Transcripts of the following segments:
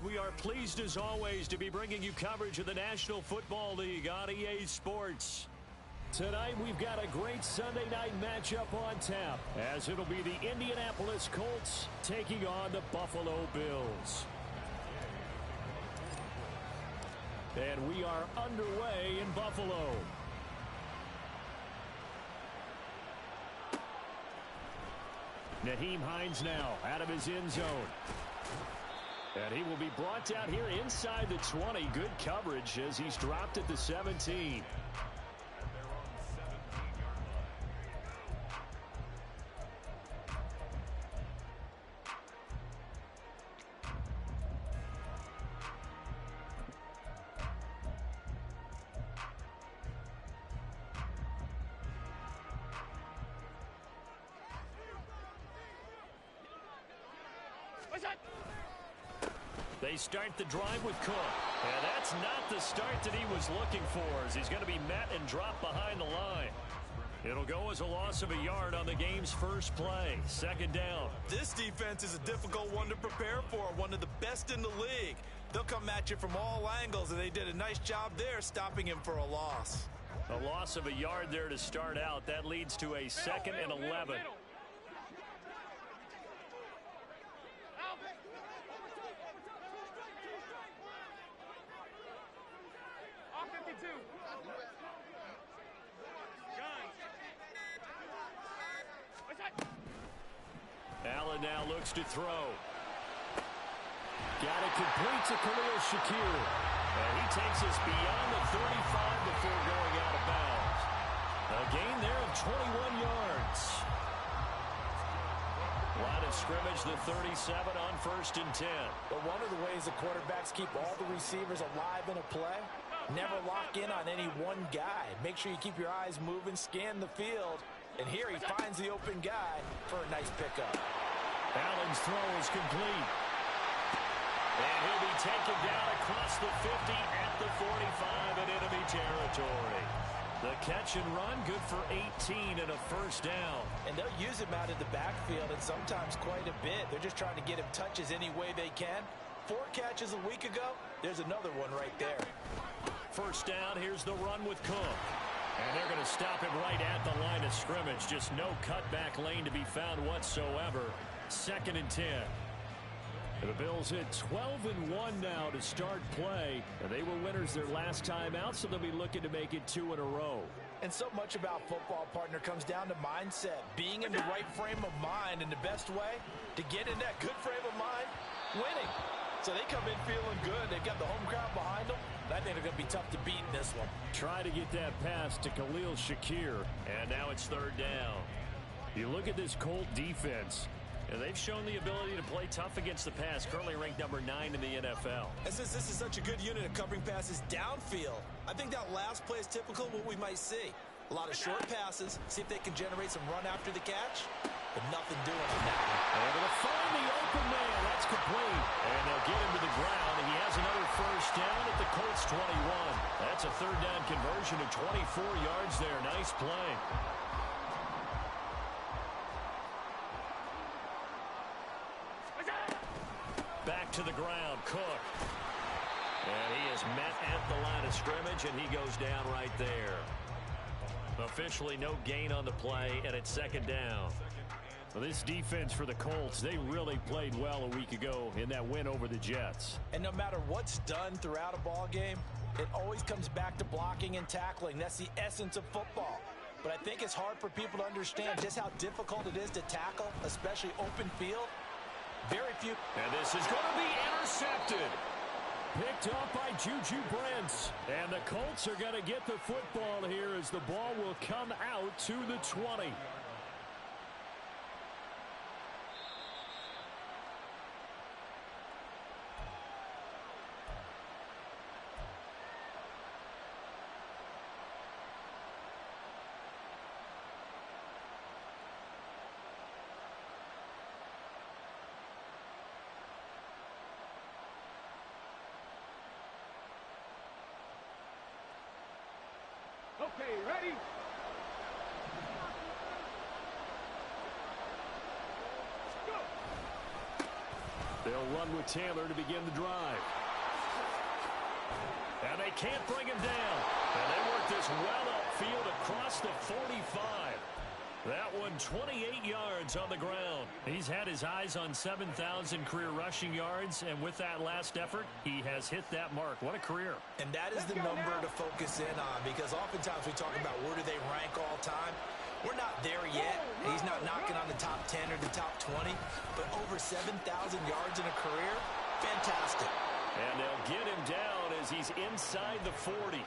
we are pleased as always to be bringing you coverage of the National Football League on EA Sports. Tonight we've got a great Sunday night matchup on tap, as it'll be the Indianapolis Colts taking on the Buffalo Bills. And we are underway in Buffalo. Nyheim Hines now out of his end zone. And he will be brought down here inside the 20. Good coverage as he's dropped at the 17. They start the drive with Cook. And that's not the start that he was looking for, as he's going to be met and dropped behind the line. It'll go as a loss of a yard on the game's first play. Second down. This defense is a difficult one to prepare for, one of the best in the league. They'll come at you from all angles, and they did a nice job there stopping him for a loss. A loss of a yard there to start out. That leads to a second and 11. Allen now looks to throw. Got it complete to Khalil Shakir. And he takes us beyond the 35 before going out of bounds. A gain there of 21 yards. Line of scrimmage, the 37 on 1st and 10. But one of the ways the quarterbacks keep all the receivers alive in a play, never lock in on any one guy. Make sure you keep your eyes moving, scan the field. And here he finds the open guy for a nice pickup. Allen's throw is complete. And he'll be taken down across the 50 at the 45 in enemy territory. The catch and run, good for 18 and a first down. And they'll use him out of the backfield, and sometimes quite a bit. They're just trying to get him touches any way they can. 4 catches a week ago, there's another one right there. First down, here's the run with Cook. And they're going to stop him right at the line of scrimmage. Just no cutback lane to be found whatsoever. Second and 10. The Bills hit 12-1 now to start play. And they were winners their last time out, so they'll be looking to make it 2 in a row. And so much about football, partner, comes down to mindset. Being in the right frame of mind, and the best way to get in that good frame of mind, winning. So they come in feeling good. They've got the home crowd behind them. And I think they're going to be tough to beat in this one. Try to get that pass to Khalil Shakir. And now it's third down. You look at this Colt defense, and they've shown the ability to play tough against the pass, currently ranked number 9 in the NFL. And since this is such a good unit of covering passes downfield, I think that last play is typical of what we might see. A lot of short passes, see if they can generate some run after the catch, but nothing doing on that one. Able to find the open man. That's complete. And they'll get him to the ground, and he has another first down at the Colts 21. That's a third down conversion of 24 yards there. Nice play. Back to the ground, Cook. And he is met at the line of scrimmage, and he goes down right there. Officially no gain on the play, and it's second down. Well, this defense for the Colts, they really played well a week ago in that win over the Jets. And no matter what's done throughout a ball game, it always comes back to blocking and tackling. That's the essence of football. But I think it's hard for people to understand just how difficult it is to tackle, especially open field. Very few. And this is going to be intercepted. Picked off by Juju Brents. And the Colts are going to get the football here as the ball will come out to the 20. Okay, ready? They'll run with Taylor to begin the drive. And they can't bring him down. And they work this well upfield across the 45. That one 28 yards on the ground. He's had his eyes on 7,000 career rushing yards, and with that last effort, he has hit that mark. What a career. And that is the number to focus in on, because oftentimes we talk about where do they rank all time. We're not there yet. He's not knocking on the top 10 or the top 20, but over 7,000 yards in a career, fantastic. And they'll get him down as he's inside the 40.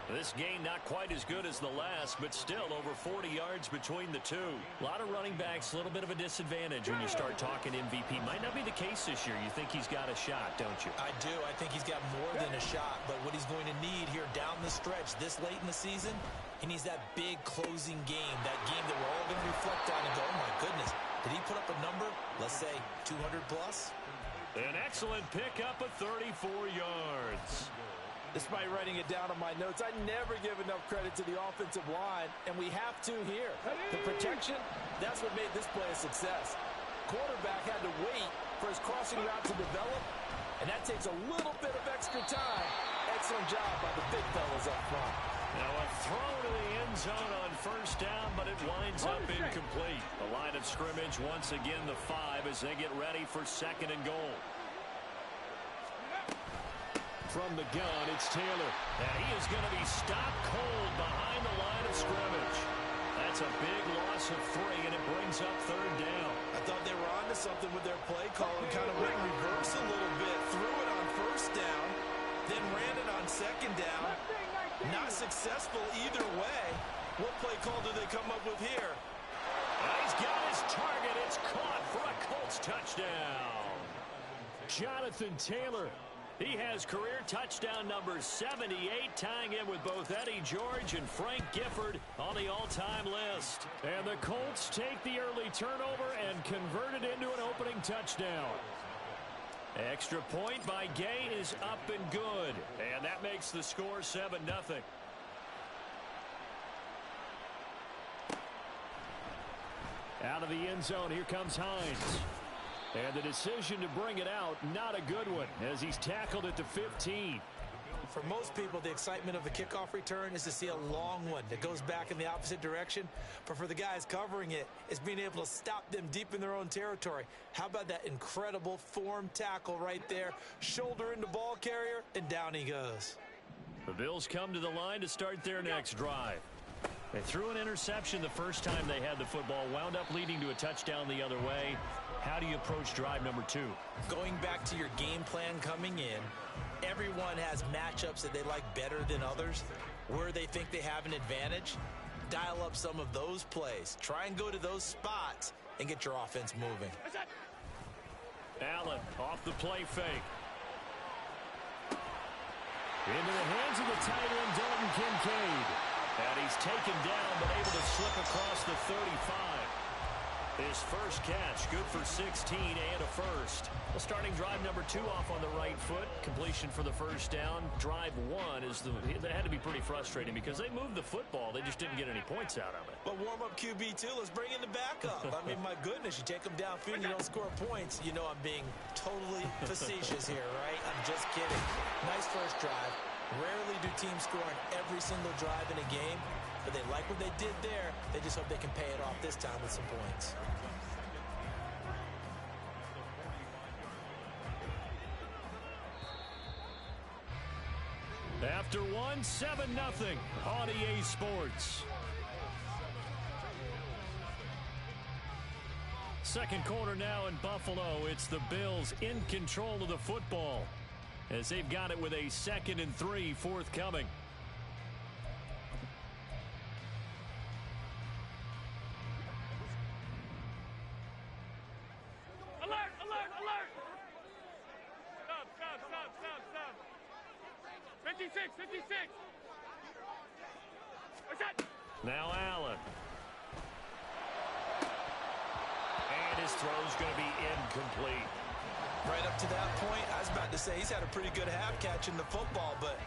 This game not quite as good as the last, but still over 40 yards between the two. A lot of running backs, a little bit of a disadvantage when you start talking MVP. Might not be the case this year. You think he's got a shot, don't you? I do. I think he's got more than a shot, but what he's going to need here down the stretch this late in the season, he needs that big closing game, that game that we're all going to reflect on and go, oh my goodness, did he put up a number, let's say 200 plus? An excellent pickup of 34 yards. Despite writing it down on my notes, I never give enough credit to the offensive line, and we have to here. The protection, that's what made this play a success. Quarterback had to wait for his crossing route to develop, and that takes a little bit of extra time. Excellent job by the big fellas up front. Now a throw to the end zone on first down, but it winds up incomplete. The line of scrimmage once again the 5 as they get ready for 2nd and goal. From the gun, it's Taylor. And he is going to be stopped cold behind the line of scrimmage. That's a big loss of 3, and it brings up 3rd down. I thought they were onto something with their play call and kind of went in reverse a little bit. Threw it on first down, then ran it on 2nd down. Not successful either way. What play call do they come up with here? He's got his target. It's caught for a Colts touchdown. Jonathan Taylor. He has career touchdown number 78, tying in with both Eddie George and Frank Gifford on the all-time list. And the Colts take the early turnover and convert it into an opening touchdown. Extra point by Gay is up and good. And that makes the score 7-0. Out of the end zone, here comes Hines. And the decision to bring it out, not a good one, as he's tackled at the 15. For most people, the excitement of the kickoff return is to see a long one that goes back in the opposite direction. But for the guys covering it, it's being able to stop them deep in their own territory. How about that incredible form tackle right there? Shoulder into ball carrier, and down he goes. The Bills come to the line to start their next drive. They threw an interception the first time they had the football, wound up leading to a touchdown the other way. How do you approach drive number 2? Going back to your game plan coming in, everyone has matchups that they like better than others. Where they think they have an advantage, dial up some of those plays. Try and go to those spots and get your offense moving. Allen off the play fake. Into the hands of the tight end, Dalton Kincaid. And he's taken down, but able to slip across the 35. His first catch, good for 16 and a first. Well, starting drive number 2 off on the right foot. Completion for the first down. Drive 1 is that had to be pretty frustrating because they moved the football. They just didn't get any points out of it. But warm-up QB2, let's bring in the backup. I mean, my goodness, you take them downfield and you don't score points. You know I'm being totally facetious here, right? I'm just kidding. Nice first drive. Rarely do teams score on every single drive in a game, but they like what they did there. They just hope they can pay it off this time with some points. After 1, 7-0 on EA Sports. Second quarter now in Buffalo. It's the Bills in control of the football as they've got it with a 2nd and 3 forthcoming. Alert! Alert! Alert! Stop! Stop! Stop! Stop! Stop! 56! 56! What's that? Now Allen. And his throw's going to be incomplete. Right up to that point, I was about to say he's had a pretty good half catching the football, but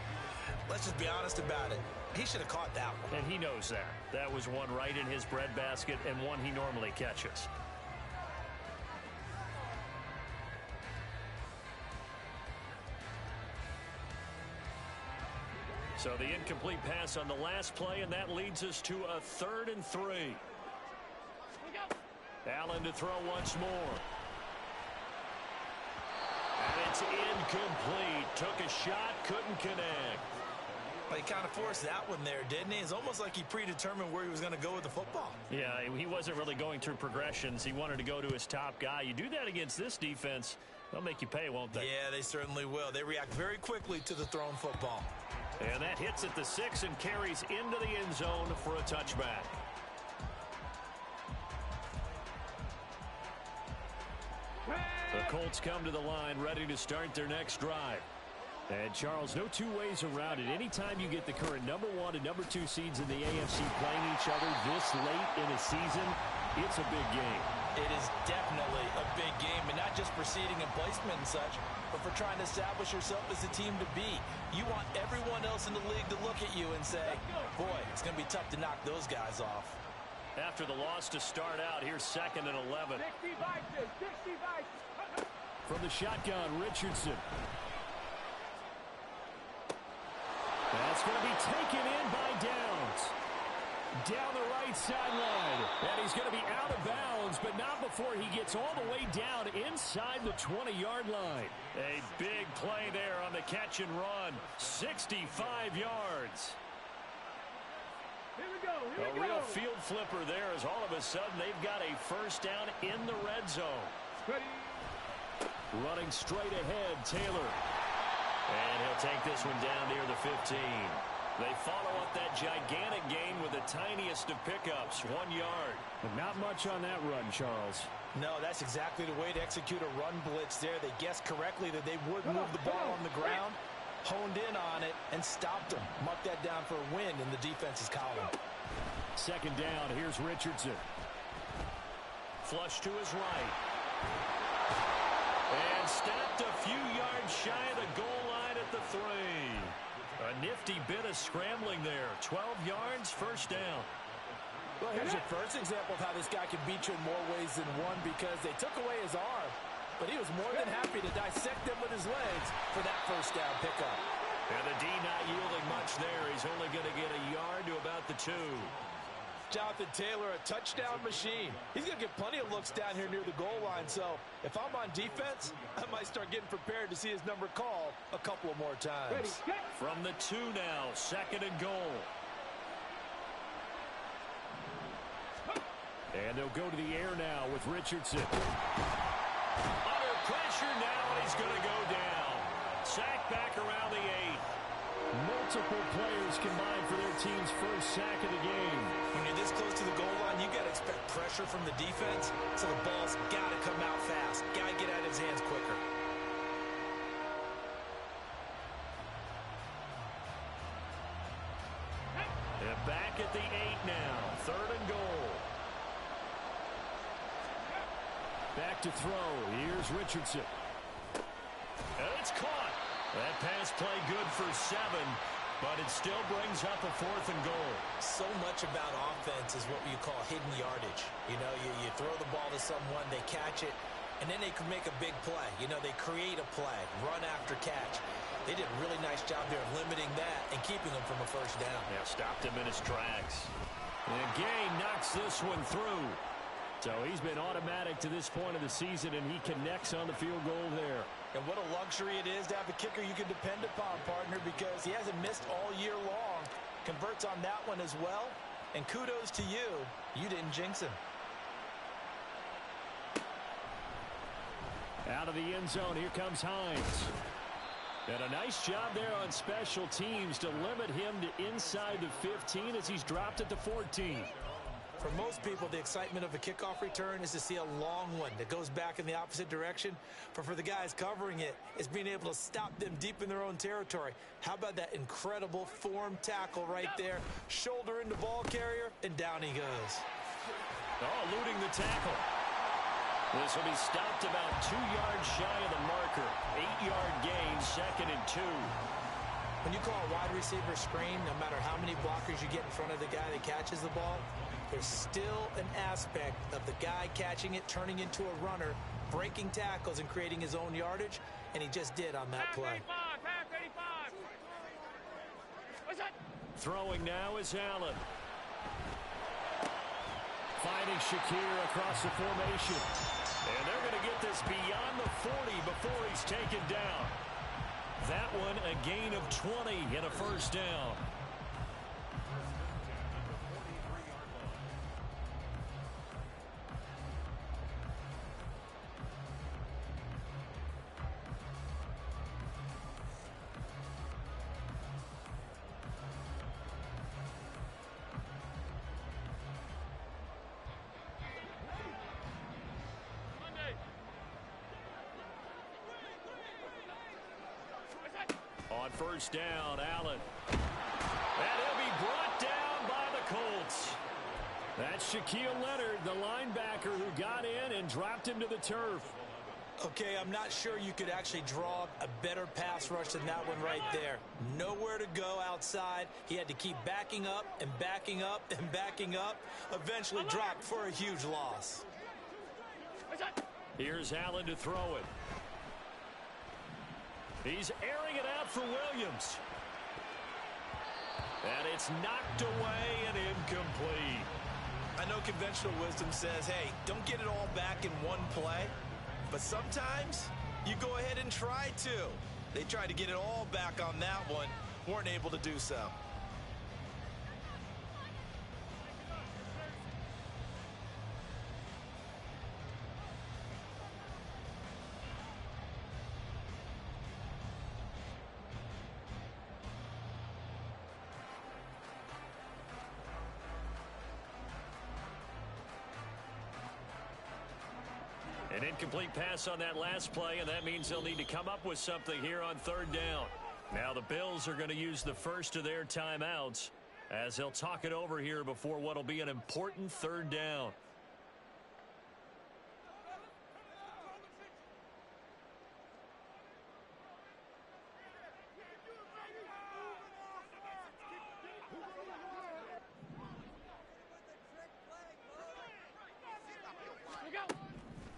let's just be honest about it. He should have caught that one. And he knows that. That was one right in his breadbasket and one he normally catches. So the incomplete pass on the last play, and that leads us to a 3rd and 3. Allen to throw once more. And it's incomplete. Took a shot, couldn't connect. But he kind of forced that one there, didn't he? It's almost like he predetermined where he was going to go with the football. Yeah, he wasn't really going through progressions. He wanted to go to his top guy. You do that against this defense, they'll make you pay, won't they? Yeah, they certainly will. They react very quickly to the thrown football. And that hits at the 6 and carries into the end zone for a touchback. The Colts come to the line ready to start their next drive. And, Charles, no two ways around it. Anytime you get the current #1 and #2 seeds in the AFC playing each other this late in a season, it's a big game. It is definitely a big game, and not just for seeding and placement and such, but for trying to establish yourself as the team to beat. You want everyone else in the league to look at you and say, boy, it's going to be tough to knock those guys off. After the loss to start out, here's 2nd and 11. 60 Vikings, 60 Vikings. From the shotgun, Richardson. That's going to be taken in by Downs. Down the right sideline. And he's going to be out of bounds, but not before he gets all the way down inside the 20-yard line. A big play there on the catch and run. 65 yards. Here we go, here we A go. real field flipper there as all of a sudden they've got a first down in the red zone. Ready. Running straight ahead, Taylor. And he'll take this one down near the 15. They follow up that gigantic gain with the tiniest of pickups, 1 yard. But not much on that run, Charles. No, that's exactly the way to execute a run blitz there. They guessed correctly that they would move the ball on the ground, honed in on it, and stopped them. Mark that down for a win in the defense's column. 2nd down, here's Richardson. Flush to his right. And stopped a few yards shy of the goal line at the 3. A nifty bit of scrambling there. 12 yards, first down. Well, here's your first example of how this guy can beat you in more ways than one, because they took away his arm, but he was more than happy to dissect them with his legs for that first down pickup. And the D not yielding much there. He's only going to get a yard to about the 2. Jonathan Taylor, a touchdown machine. He's going to get plenty of looks down here near the goal line, so if I'm on defense, I might start getting prepared to see his number called a couple of more times. Ready, set. From the 2 now, 2nd and goal. And they'll go to the air now with Richardson. Under pressure now, and he's going to go down. Sacked back around the 8. Multiple players combined for their team's first sack of the game. When you're this close to the goal line, you got to expect pressure from the defense, so the ball's got to come out fast. Got to get out of his hands quicker. And back at the 8 now. 3rd and goal. Back to throw. Here's Richardson. And it's caught. That pass play good for 7, but it still brings up a 4th and goal. So much about offense is what you call hidden yardage. You know, you throw the ball to someone, they catch it, and then they can make a big play. You know, they create a play, run after catch. They did a really nice job there of limiting that and keeping him from a first down. Yeah, stopped him in his tracks. And Gay knocks this one through. So he's been automatic to this point of the season, and he connects on the field goal there. And what a luxury it is to have a kicker you can depend upon, partner, because he hasn't missed all year long. Converts on that one as well. And kudos to you. You didn't jinx him. Out of the end zone, here comes Hines. And a nice job there on special teams to limit him to inside the 15 as he's dropped at the 14. For most people, the excitement of a kickoff return is to see a long one that goes back in the opposite direction. But for the guys covering it, it's being able to stop them deep in their own territory. How about that incredible form tackle right there? Shoulder into ball carrier, and down he goes. Oh, eluding the tackle. This will be stopped about 2 yards shy of the marker. 8-yard gain, 2nd and 2. When you call a wide receiver screen, no matter how many blockers you get in front of the guy that catches the ball, there's still an aspect of the guy catching it, turning into a runner, breaking tackles and creating his own yardage, and he just did on that play. Pass 85, pass 85. What's Throwing now is Allen. Finding Shakir across the formation. And they're going to get this beyond the 40 before he's taken down. That one a gain of 20 and a first down. On first down, Allen. And he'll be brought down by the Colts. That's Shaquille Leonard, the linebacker who got in and dropped him to the turf. Okay, I'm not sure you could actually draw a better pass rush than that one right there. Nowhere to go outside. He had to keep backing up and backing up and backing up. Eventually dropped for a huge loss. Here's Allen to throw it. He's airing it out for Williams. And it's knocked away and incomplete. I know conventional wisdom says, hey, don't get it all back in one play. But sometimes you go ahead and try to. They tried to get it all back on that one. Weren't able to do so. An incomplete pass on that last play, and that means they'll need to come up with something here on third down. Now the Bills are going to use the first of their timeouts as they'll talk it over here before what will be an important third down.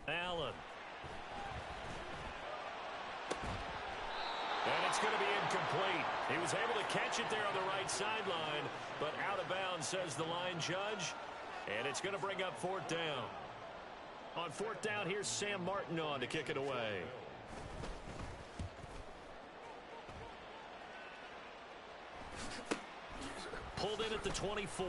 Allen. And it's going to be incomplete. He was able to catch it there on the right sideline, but out of bounds, says the line judge. And it's going to bring up fourth down. On fourth down, here's Sam Martin on to kick it away. Pulled in at the 24.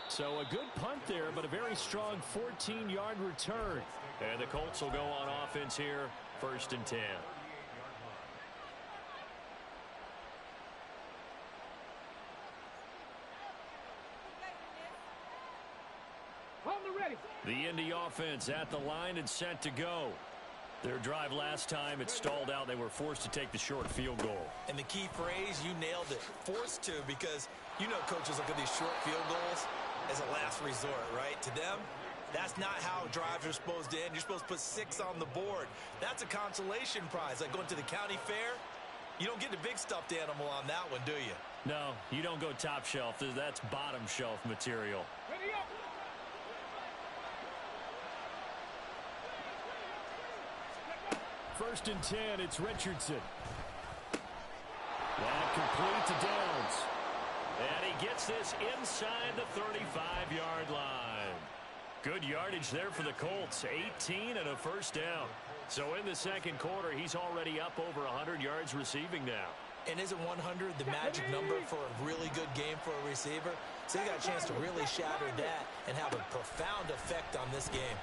So a good punt there, but a very strong 14-yard return. And the Colts will go on offense here, 1st and 10. The Indy offense at the line and set to go. Their drive last time, it stalled out. They were forced to take the short field goal. And the key phrase, you nailed it, forced to, because you know coaches look at these short field goals as a last resort, right? To them, that's not how drives are supposed to end. You're supposed to put 6 on the board. That's a consolation prize. Like going to the county fair, you don't get the big stuffed animal on that one, do you? No, you don't go top shelf. That's bottom shelf material. Ready up. First and 10, it's Richardson. That complete to Downs. And he gets this inside the 35-yard line. Good yardage there for the Colts. 18 and a first down. So in the second quarter, he's already up over 100 yards receiving now. And isn't 100 the magic number for a really good game for a receiver? So he got a chance to really shatter that and have a profound effect on this game.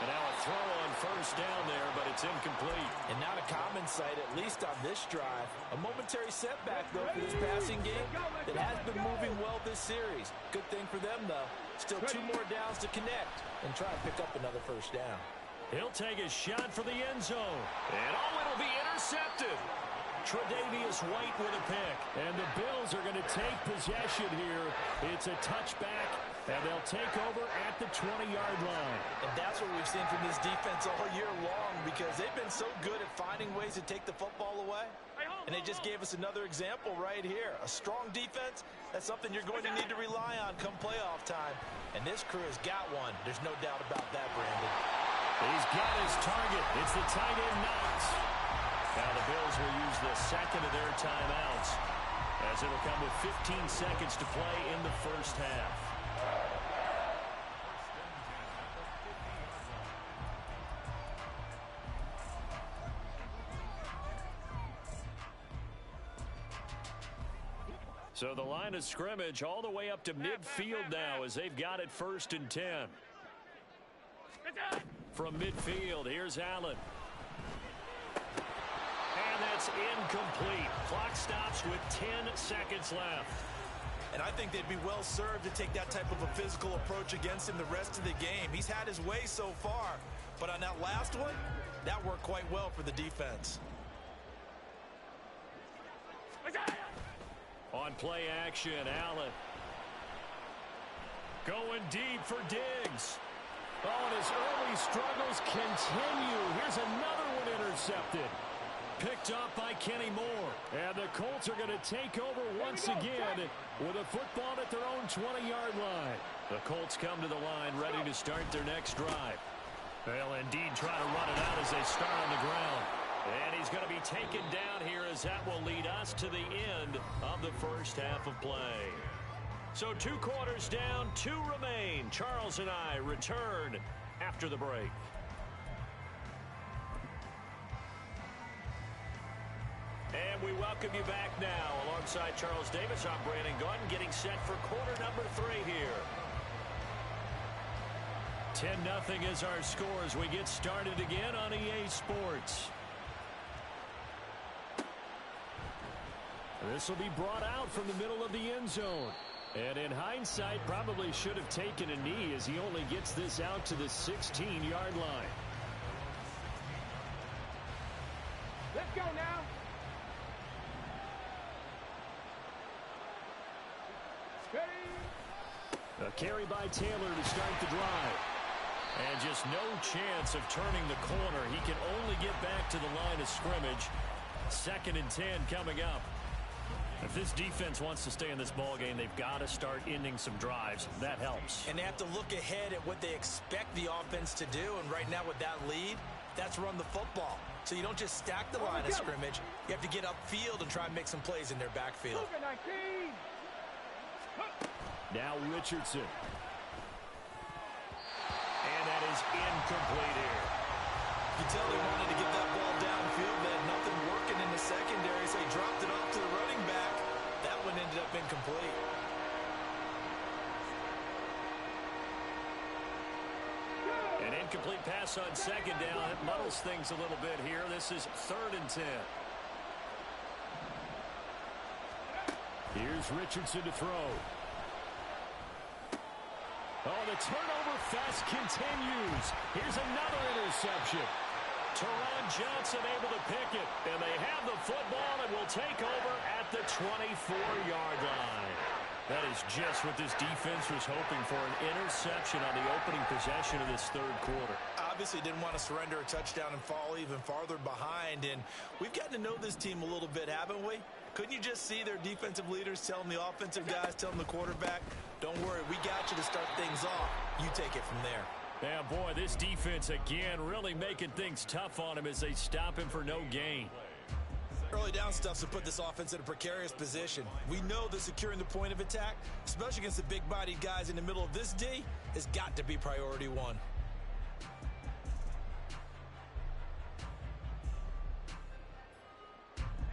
And now a throw on first down there, but it's incomplete. And not a common sight, at least on this drive. A momentary setback, though, for this passing game that has been moving well this series. Good thing for them, though. Still 2 more downs to connect and try and pick up another first down. He'll take a shot for the end zone. And it'll be intercepted. Tre'Davious White with a pick. And the Bills are going to take possession here. It's a touchback, and they'll take over at the 20-yard line. And that's what we've seen from this defense all year long, because they've been so good at finding ways to take the football away. And they just gave us another example right here. A strong defense, that's something you're going to need to rely on come playoff time. And this crew has got one. There's no doubt about that, Brandon. He's got his target. It's the tight end Knox. Now the Bills will use the second of their timeouts, as it'll come with 15 seconds to play in the first half. So the line of scrimmage all the way up to midfield now as they've got it 1st and 10. From midfield, here's Allen. And that's incomplete. Clock stops with 10 seconds left. And I think they'd be well served to take that type of a physical approach against him the rest of the game. He's had his way so far. But on that last one, that worked quite well for the defense. On play action, Allen. Going deep for Diggs. Oh, and his early struggles continue. Here's another one intercepted. Picked up by Kenny Moore. And the Colts are going to take over once again with a football at their own 20-yard line. The Colts come to the line ready to start their next drive. They'll indeed try to run it out as they start on the ground. And he's going to be taken down here as that will lead us to the end of the first half of play. So 2 quarters down, 2 remain. Charles and I return after the break. And we welcome you back now. Alongside Charles Davis, I'm Brandon Gaudin, getting set for quarter number 3 here. 10-0 is our score as we get started again on EA Sports. This will be brought out from the middle of the end zone. And in hindsight, probably should have taken a knee as he only gets this out to the 16-yard line. Let's go now. Ready. A carry by Taylor to start the drive. And just no chance of turning the corner. He can only get back to the line of scrimmage. 2nd and 10 coming up. If this defense wants to stay in this ballgame, they've got to start ending some drives. That helps. And they have to look ahead at what they expect the offense to do. And right now with that lead, that's run the football. So you don't just stack the line of scrimmage. You have to get upfield and try and make some plays in their backfield. Now Richardson. And that is incomplete here. You tell they wanted to get that ball downfield. They had nothing working in the secondary, so he dropped it off to the running back. That one ended up incomplete. An incomplete pass on 2nd down. It muddles things a little bit here. This is 3rd and 10. Here's Richardson to throw. Oh, the turnover fest continues. Here's another interception. Teron Johnson able to pick it. And they have the football and will take over at the 24-yard line. That is just what this defense was hoping for, an interception on the opening possession of this 3rd quarter. Obviously didn't want to surrender a touchdown and fall even farther behind. And we've gotten to know this team a little bit, haven't we? Couldn't you just see their defensive leaders telling the offensive guys, telling the quarterback, don't worry, we got you to start things off. You take it from there. Yeah, boy, this defense again really making things tough on him as they stop him for no gain. Early down stuff's to put this offense in a precarious position. We know that securing the point of attack, especially against the big-bodied guys in the middle of this D, has got to be priority 1.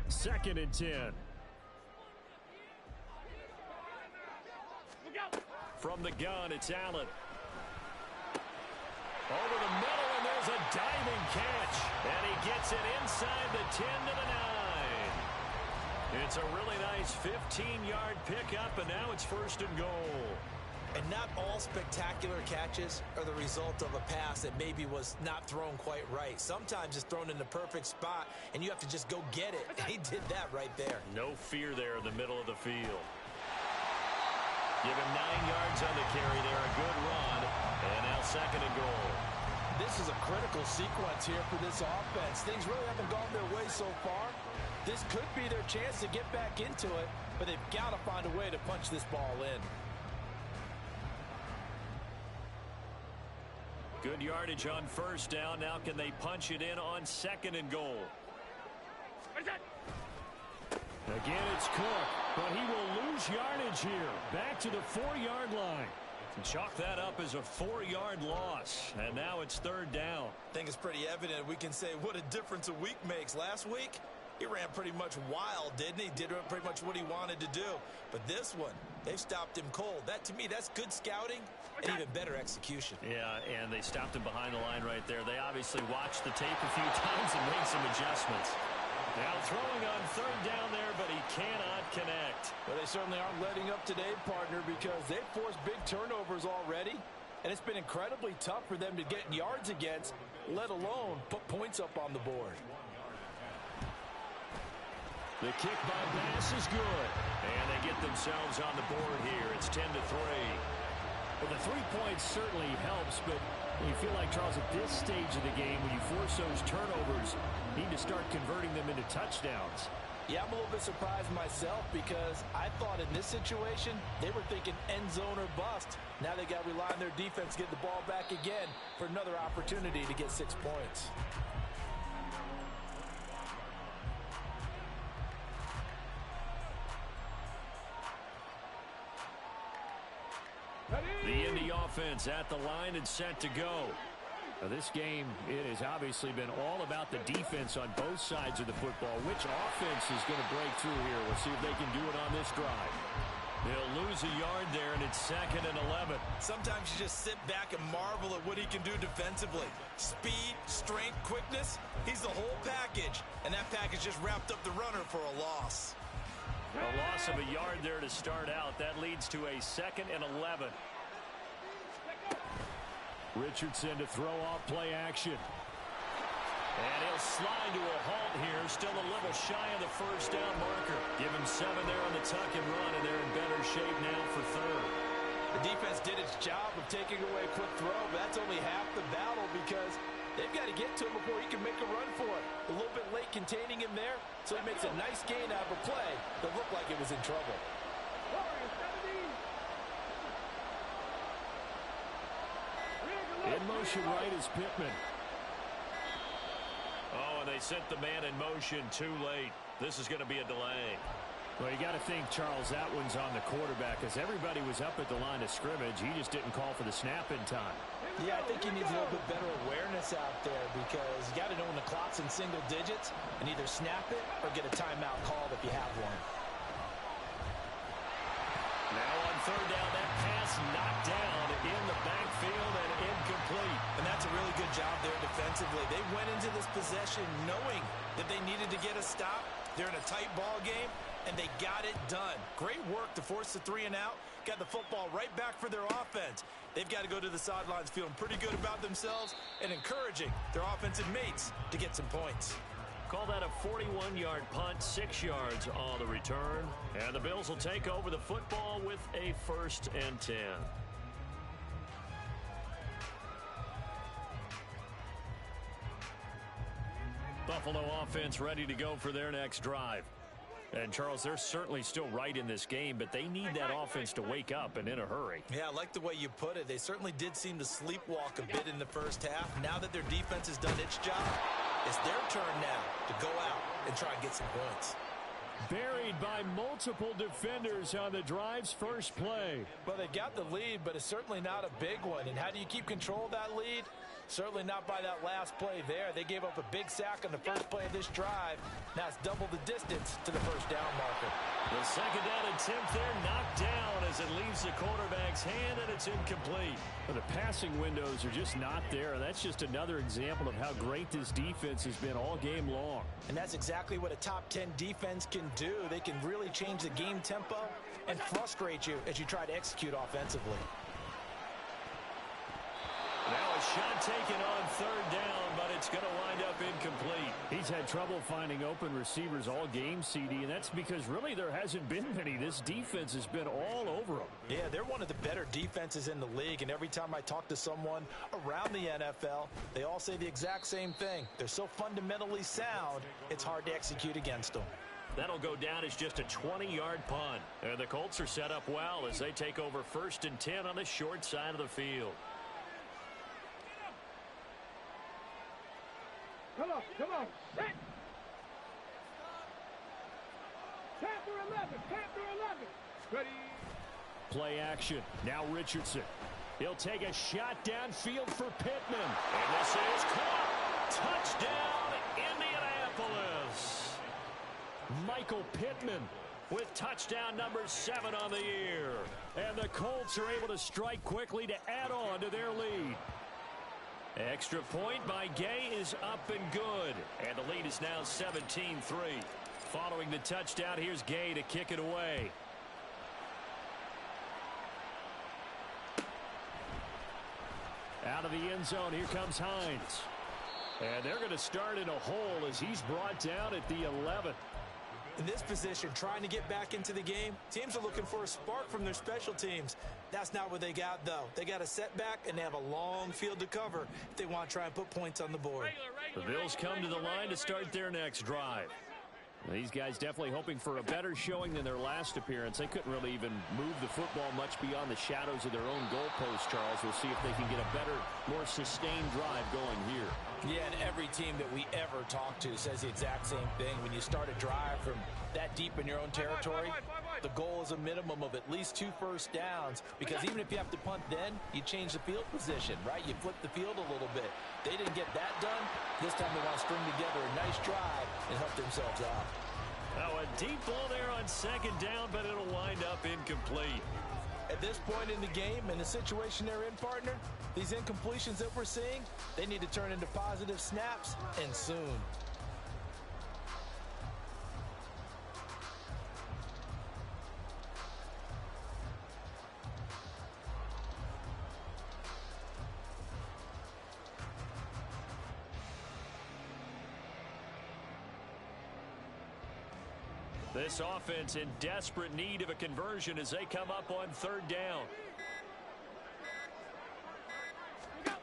Second and 10. From the gun, it's Allen. Over the middle, and there's a diving catch. And he gets it inside the 10 to the 9. It's a really nice 15-yard pickup, and now it's 1st and goal. And not all spectacular catches are the result of a pass that maybe was not thrown quite right. Sometimes it's thrown in the perfect spot, and you have to just go get it. And he did that right there. No fear there in the middle of the field. Give him 9 yards on the carry there. A good run. And now 2nd and goal. This is a critical sequence here for this offense. Things really haven't gone their way so far. This could be their chance to get back into it, but they've got to find a way to punch this ball in. Good yardage on 1st down. Now can they punch it in on 2nd and goal? Again, it's Cook, but he will lose yardage here. Back to the 4-yard line. Chalk that up as a 4-yard loss, and now it's third down. I think it's pretty evident. We can say what a difference a week makes. Last week, he ran pretty much wild, didn't he? Did pretty much what he wanted to do. But this one, they've stopped him cold. That, to me, that's good scouting and even better execution. Yeah, and they stopped him behind the line right there. They obviously watched the tape a few times and made some adjustments. Now throwing on third down there, but he cannot connect. Well, they certainly aren't letting up today, partner, because they've forced big turnovers already. And it's been incredibly tough for them to get yards against, let alone put points up on the board. The kick by Bass is good. And they get themselves on the board here. It's 10-3. Well, the 3 points certainly helps, but you feel like, Charles, at this stage of the game, when you force those turnovers, you need to start converting them into touchdowns. Yeah, I'm a little bit surprised myself because I thought in this situation, they were thinking end zone or bust. Now they got to rely on their defense to get the ball back again for another opportunity to get 6 points. The Indy offense at the line and set to go. Now this game, it has obviously been all about the defense on both sides of the football. Which offense is going to break through here? We'll see if they can do it on this drive. They'll lose a yard there, and it's 2nd and 11. Sometimes you just sit back and marvel at what he can do defensively. Speed, strength, quickness, he's the whole package. And that package just wrapped up the runner for a loss. A loss of a yard there to start out. That leads to a 2nd and 11. Richardson to throw off play action. And he'll slide to a halt here. Still a little shy of the first down marker. Give him 7 there on the tuck and run, and they're in better shape now for third. The defense did its job of taking away a quick throw, but that's only half the battle because they've got to get to him before he can make a run for it. A little bit late containing him there, so he makes a nice gain out of a play that looked like it was in trouble. In motion right is Pittman. Oh, and they sent the man in motion too late. This is going to be a delay. Well, you got to think, Charles, that one's on the quarterback because everybody was up at the line of scrimmage. He just didn't call for the snap in time. Yeah, I think he needs a little bit better awareness out there because you got to know when the clock's in single digits and either snap it or get a timeout called if you have one. Now on third down, that pass knocked down in the backfield and incomplete. And that's a really good job there defensively. They went into this possession knowing that they needed to get a stop. They're in a tight ball game, and they got it done. Great work to force the 3 and out. Got the football right back for their offense. They've got to go to the sidelines feeling pretty good about themselves and encouraging their offensive mates to get some points. Call that a 41-yard punt, 6 yards on the return. And the Bills will take over the football with a 1st and 10. Buffalo offense ready to go for their next drive. And, Charles, they're certainly still right in this game, but they need that offense to wake up and in a hurry. Yeah, I like the way you put it. They certainly did seem to sleepwalk a bit in the first half. Now that their defense has done its job, it's their turn now to go out and try and get some points. Buried by multiple defenders on the drive's first play. Well, they got the lead, but it's certainly not a big one. And how do you keep control of that lead? Certainly not by that last play there. They gave up a big sack on the first play of this drive. Now it's double the distance to the first down marker. The 2nd down attempt there knocked down as it leaves the quarterback's hand, and it's incomplete. But the passing windows are just not there, and that's just another example of how great this defense has been all game long. And that's exactly what a top 10 defense can do. They can really change the game tempo and frustrate you as you try to execute offensively. Now a shot taken on third down, but it's going to wind up incomplete. He's had trouble finding open receivers all game, CD, and that's because really there hasn't been many. This defense has been all over them. Yeah, they're one of the better defenses in the league, and every time I talk to someone around the NFL, they all say the exact same thing. They're so fundamentally sound, it's hard to execute against them. That'll go down as just a 20-yard punt. And the Colts are set up well as they take over 1st and 10 on the short side of the field. Come on, come on. Ready. Play action. Now Richardson. He'll take a shot downfield for Pittman. And this is caught. Touchdown, Indianapolis. Michael Pittman with touchdown number 7 on the year. And the Colts are able to strike quickly to add on to their lead. Extra point by Gay is up and good. And the lead is now 17-3. Following the touchdown, here's Gay to kick it away. Out of the end zone, here comes Hines. And they're going to start in a hole as he's brought down at the 11. In this position, trying to get back into the game, teams are looking for a spark from their special teams. That's not what they got, though. They got a setback, and they have a long field to cover if they want to try and put points on the board. The Bills come to the line to start their next drive. These guys definitely hoping for a better showing than their last appearance. They couldn't really even move the football much beyond the shadows of their own goalpost, Charles. We'll see if they can get a better, more sustained drive going here. Yeah, and every team that we ever talk to says the exact same thing. When you start a drive from that deep in your own territory, the goal is a minimum of at least 2 first downs, because even if you have to punt then, you change the field position, right? You flip the field a little bit. They didn't get that done. This time they want to string together a nice drive and help themselves out. Now a deep ball there on second down, but it'll wind up incomplete. At this point in the game, in the situation they're in, partner, these incompletions that we're seeing, they need to turn into positive snaps, and soon. This offense in desperate need of a conversion as they come up on third down.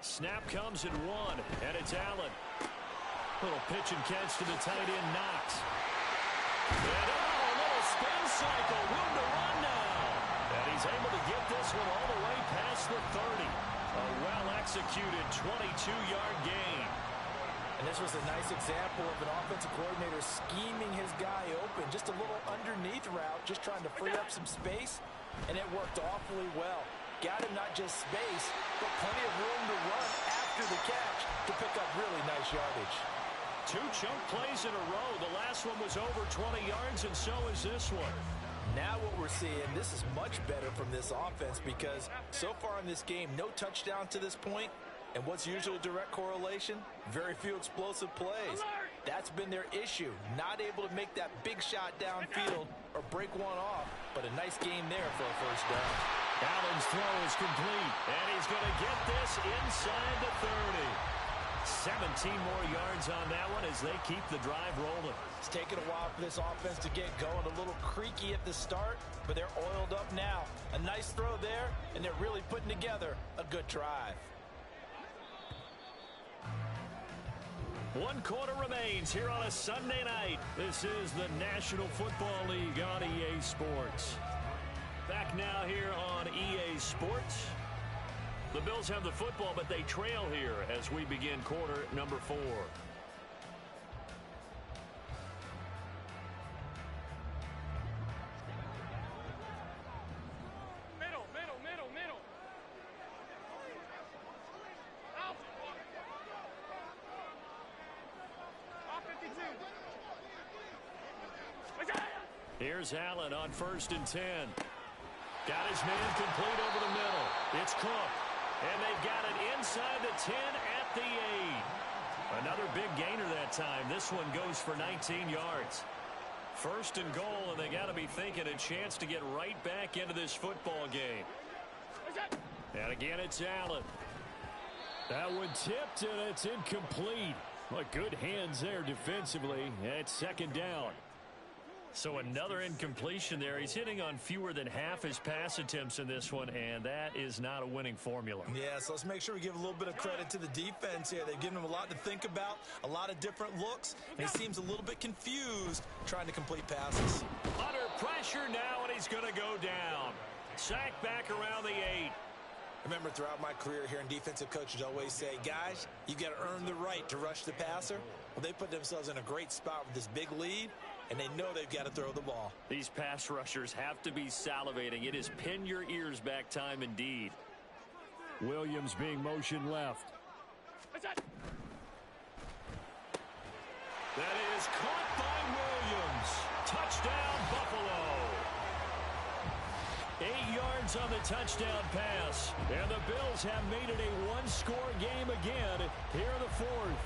Snap comes at 1, and it's Allen. Little pitch and catch to the tight end, Knox. And a little spin cycle, room to run now. And he's able to get this one all the way past the 30. A well-executed 22-yard gain. And this was a nice example of an offensive coordinator scheming his guy open. Just a little underneath route, just trying to free up some space, and it worked awfully well. Got him not just space, but plenty of room to run after the catch to pick up really nice yardage. 2 chunk plays in a row. The last one was over 20 yards, and so is this one. Now what we're seeing, this is much better from this offense, because so far in this game, no touchdown to this point. And what's usually a direct correlation? Very few explosive plays. That's been their issue. Not able to make that big shot downfield or break one off, but a nice game there for a first down. Allen's throw is complete, and he's going to get this inside the 30. 17 more yards on that one as they keep the drive rolling. It's taken a while for this offense to get going. A little creaky at the start, but they're oiled up now. A nice throw there, and they're really putting together a good drive. 1 quarter remains here on a Sunday night. This is the National Football League on EA Sports. Back now here on EA Sports. The Bills have the football, but they trail here as we begin quarter number 4. Middle. Out. Off 52. Here's Allen on 1st and 10. Got his man complete over the middle. It's Cook. And they've got it inside the 10 at the 8. Another big gainer that time. This one goes for 19 yards. 1st and goal, and they got to be thinking a chance to get right back into this football game. And again, it's Allen. That one tipped, and it's incomplete. Well, good hands there defensively. It's 2nd down. So another incompletion there. He's hitting on fewer than half his pass attempts in this one, and that is not a winning formula. Yeah, so let's make sure we give a little bit of credit to the defense here. They've given him a lot to think about, a lot of different looks, and he seems a little bit confused trying to complete passes. Under pressure now, and he's going to go down. Sacked back around the 8. Remember, throughout my career here in defensive coaches always say, guys, you got to earn the right to rush the passer. Well, they put themselves in a great spot with this big lead, and they know they've got to throw the ball. These pass rushers have to be salivating. It is pin your ears back time indeed. Williams being motioned left. That is caught by Williams. Touchdown, Buffalo. 8 yards on the touchdown pass. And the Bills have made it a one-score game again here in the fourth.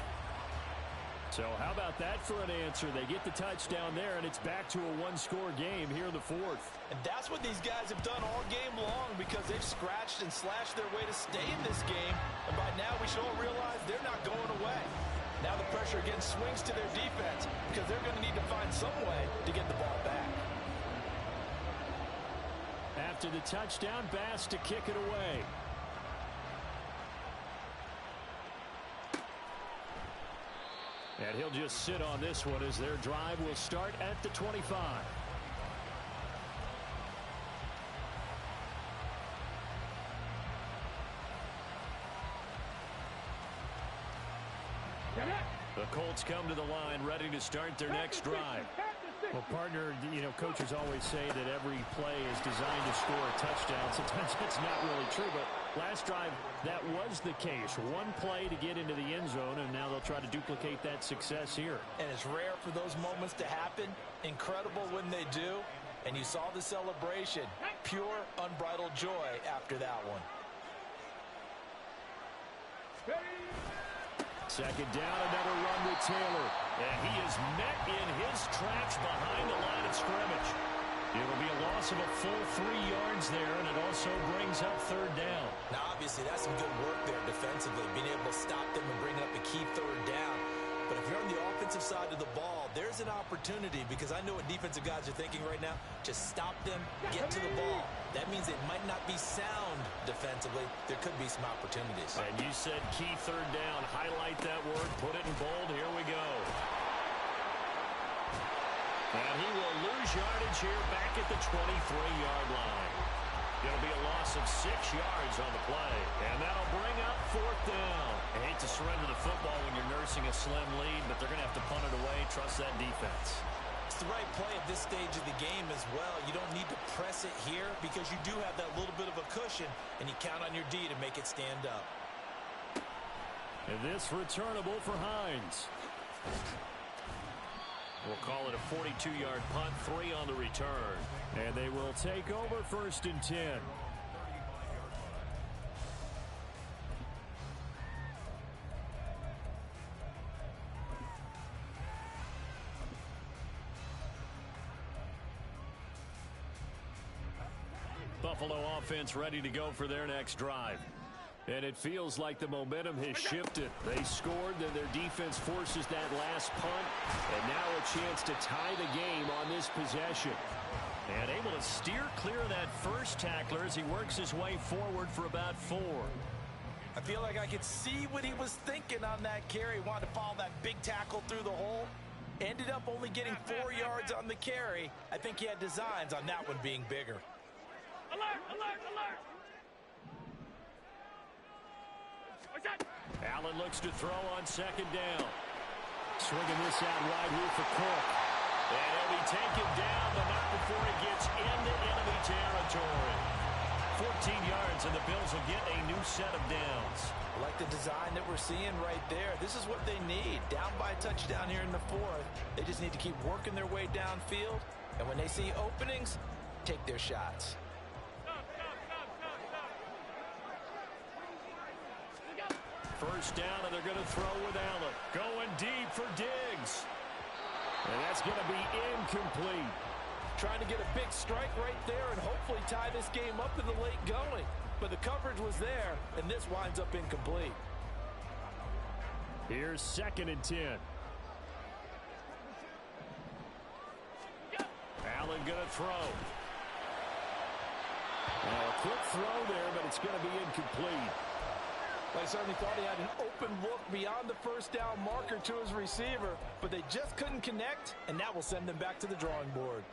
So how about that for an answer? They get the touchdown there, and it's back to a one-score game here in the fourth. And that's what these guys have done all game long because they've scratched and slashed their way to stay in this game. And by now we should all realize they're not going away. Now the pressure again swings to their defense because they're going to need to find some way to get the ball back. After the touchdown, Bass to kick it away. And he'll just sit on this one as their drive will start at the 25. The Colts come to the line ready to start their next drive. Well, partner, you know, coaches always say that every play is designed to score a touchdown. Sometimes that's not really true, but last drive, that was the case. One play to get into the end zone, and now they'll try to duplicate that success here. And it's rare for those moments to happen. Incredible when they do. And you saw the celebration. Pure, unbridled joy after that one. Second down, another run with Taylor. And he is met in his tracks behind the line of scrimmage. It'll be a loss of a full 3 yards there, and it also brings up third down. Now, obviously, that's some good work there defensively, being able to stop them and bring up a key third down. But if you're on the offensive side of the ball, there's an opportunity because I know what defensive guys are thinking right now. Just stop them, get to the ball. That means it might not be sound defensively. There could be some opportunities. And you said key third down. Highlight that word. Put it in bold. Here we go. And he will lose yardage here back at the 23-yard line. It'll be a loss of 6 yards on the play. And that'll bring up fourth down. I hate to surrender the football when you're nursing a slim lead, but they're going to have to punt it away. Trust that defense. It's the right play at this stage of the game as well. You don't need to press it here because you do have that little bit of a cushion, and you count on your D to make it stand up. And this returnable for Hines. We'll call it a 42-yard punt, 3 on the return. And they will take over 1st and 10. Buffalo offense ready to go for their next drive. And it feels like the momentum has shifted. They scored, then their defense forces that last punt. And now a chance to tie the game on this possession. And able to steer clear of that first tackler as he works his way forward for about 4. I feel like I could see what he was thinking on that carry. Wanted to follow that big tackle through the hole. Ended up only getting 4 yards on the carry. I think he had designs on that one being bigger. Alert, alert, alert. Allen looks to throw on 2nd down. Swinging this out wide here for Cook. And he'll be taken down, but not before he gets into enemy territory. 14 yards, and the Bills will get a new set of downs. I like the design that we're seeing right there. This is what they need. Down by a touchdown here in the 4th. They just need to keep working their way downfield. And when they see openings, take their shots. First down, and they're going to throw with Allen. Going deep for Diggs. And that's going to be incomplete. Trying to get a big strike right there and hopefully tie this game up in the late going. But the coverage was there, and this winds up incomplete. Here's 2nd and 10. Allen going to throw. Now a quick throw there, but it's going to be incomplete. I certainly thought he had an open look beyond the first down marker to his receiver, but they just couldn't connect, and that will send them back to the drawing board.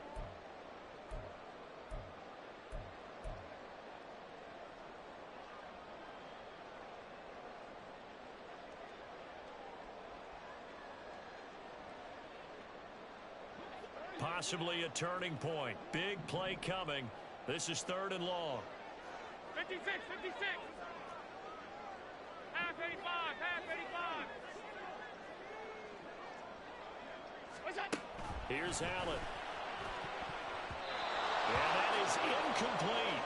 Possibly a turning point. Big play coming. This is 3rd and long. 56, 56. Half 85, half 85. What's that? Here's Allen. And that is incomplete.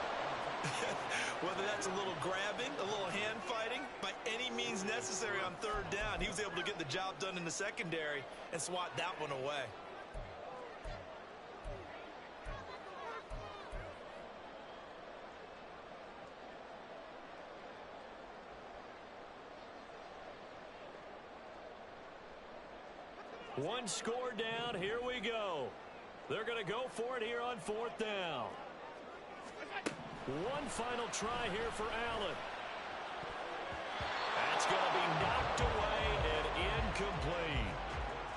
Whether that's a little grabbing, a little hand fighting, by any means necessary on 3rd down, he was able to get the job done in the secondary and swat that one away. One score down. Here we go. They're going to go for it here on 4th down. One final try here for Allen. That's going to be knocked away and incomplete.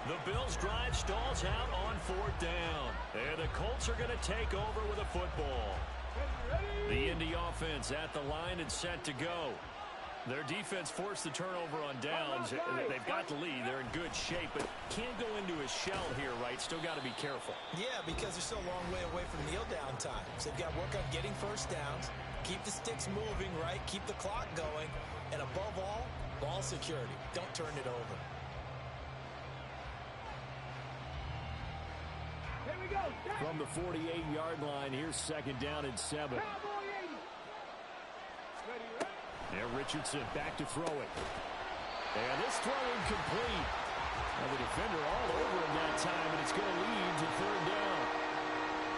The Bills' drive stalls out on 4th down. And the Colts are going to take over with a football. The Indy offense at the line and set to go. Their defense forced the turnover on downs. They've got the lead. They're in good shape, but can't go into a shell here, right? Still got to be careful. Yeah, because they're still a long way away from kneel down time. So they've got to work on getting 1st downs, keep the sticks moving, right? Keep the clock going. And above all, ball security. Don't turn it over. Here we go. From the 48-yard line, here's 2nd down and 7. Cowboy 80. Ready, ready. There, Richardson back to throw it. And this throw incomplete. Now the defender all over him that time, and it's going to lead to 3rd down.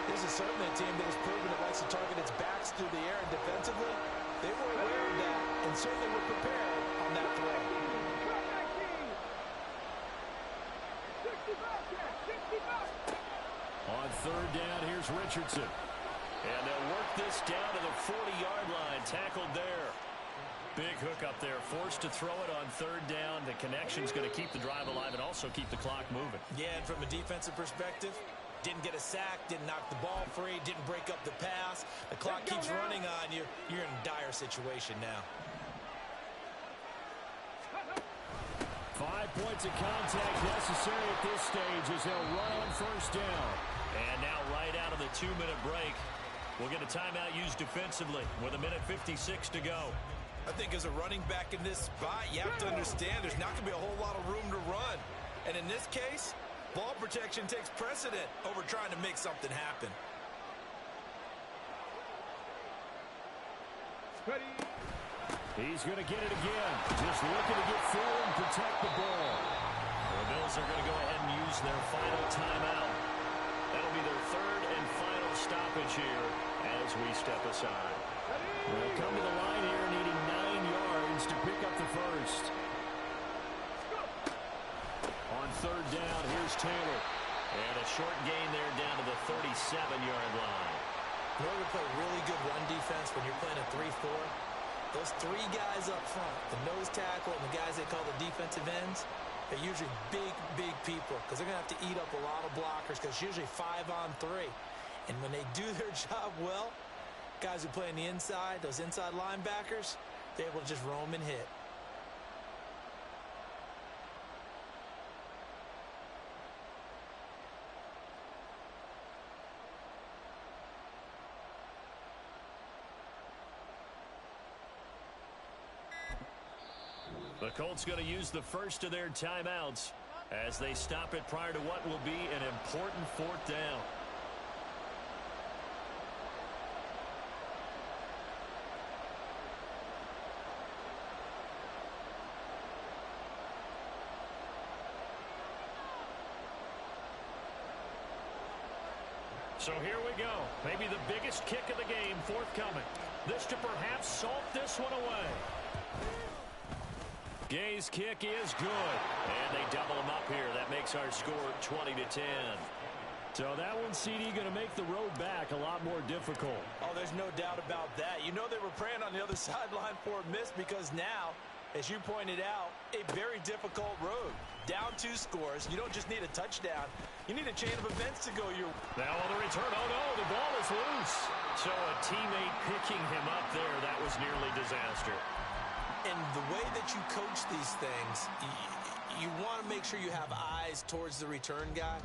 This is certainly a team that has proven it likes to target its backs through the air and defensively. They were aware of that and certainly were prepared on that throw. 65, 65. On 3rd down, here's Richardson. And they'll work this down to the 40-yard line. Tackled there. Big hook up there. Forced to throw it on 3rd down. The connection's going to keep the drive alive and also keep the clock moving. Yeah, and from a defensive perspective, didn't get a sack, didn't knock the ball free, didn't break up the pass. The clock keeps running on you. You're in a dire situation now. 5 points of contact necessary at this stage as they'll run on 1st down. And now right out of the 2-minute break, we'll get a timeout used defensively with 1:56 to go. I think as a running back in this spot, you have to understand there's not going to be a whole lot of room to run. And in this case, ball protection takes precedent over trying to make something happen. Ready. He's going to get it again. Just looking to get through and protect the ball. The Bills are going to go ahead and use their final timeout. That'll be their 3rd and final stoppage here as we step aside. They'll come to the line here needing 9 yards to pick up the first. On 3rd down, here's Taylor. And a short gain there down to the 37-yard line. In order to play really good run defense when you're playing a 3-4, those 3 guys up front, the nose tackle and the guys they call the defensive ends, they're usually big, big people because they're going to have to eat up a lot of blockers because it's usually 5-on-3. And when they do their job well, guys who play on the inside, those inside linebackers, they're able to just roam and hit. The Colts going to use the first of their timeouts as they stop it prior to what will be an important 4th down. So here we go. Maybe the biggest kick of the game forthcoming. This to perhaps salt this one away. Gay's kick is good. And they double him up here. That makes our score 20-10. So that one, CD, going to make the road back a lot more difficult. Oh, there's no doubt about that. You know they were praying on the other sideline for a miss because now, as you pointed out, a very difficult road. Down 2 scores. You don't just need a touchdown. You need a chain of events to go your way. Now on the return, oh no, the ball is loose. So a teammate picking him up there, that was nearly disaster. And the way that you coach these things, you want to make sure you have eyes towards the return guy.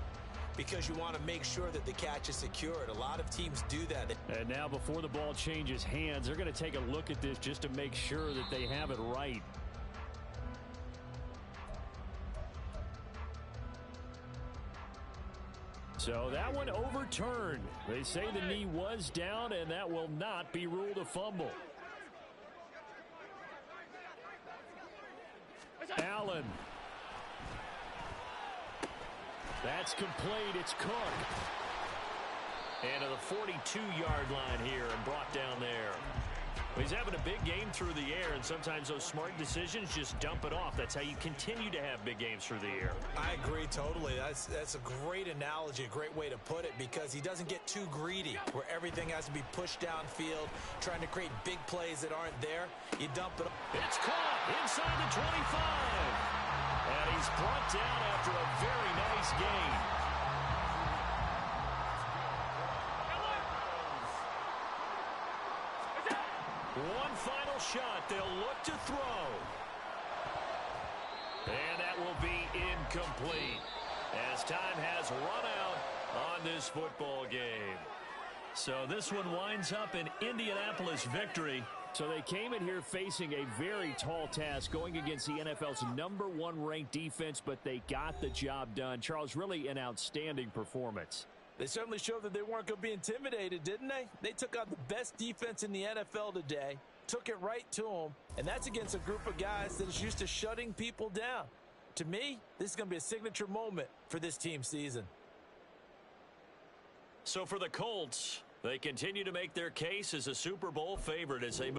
because you want to make sure that the catch is secured. A lot of teams do that. And now before the ball changes hands, they're going to take a look at this just to make sure that they have it right. So that one overturned. They say the knee was down, and that will not be ruled a fumble. Allen. That's complete. It's Cook. And to the 42-yard line here and brought down there. He's having a big game through the air, and sometimes those smart decisions just dump it off. That's how you continue to have big games through the air. I agree totally. That's a great analogy, a great way to put it, because he doesn't get too greedy where everything has to be pushed downfield, trying to create big plays that aren't there. You dump it off. It's caught inside the 25. And he's brought down after a very nice gain. One final shot. They'll look to throw. And that will be incomplete as time has run out on this football game. So this one winds up an Indianapolis victory. So they came in here facing a very tall task going against the NFL's #1 ranked defense, but they got the job done. Charles, really an outstanding performance. They certainly showed that they weren't going to be intimidated, didn't they? They took out the best defense in the NFL today, took it right to them, and that's against a group of guys that is used to shutting people down. To me, this is going to be a signature moment for this team season. So for the Colts, they continue to make their case as a Super Bowl favorite as they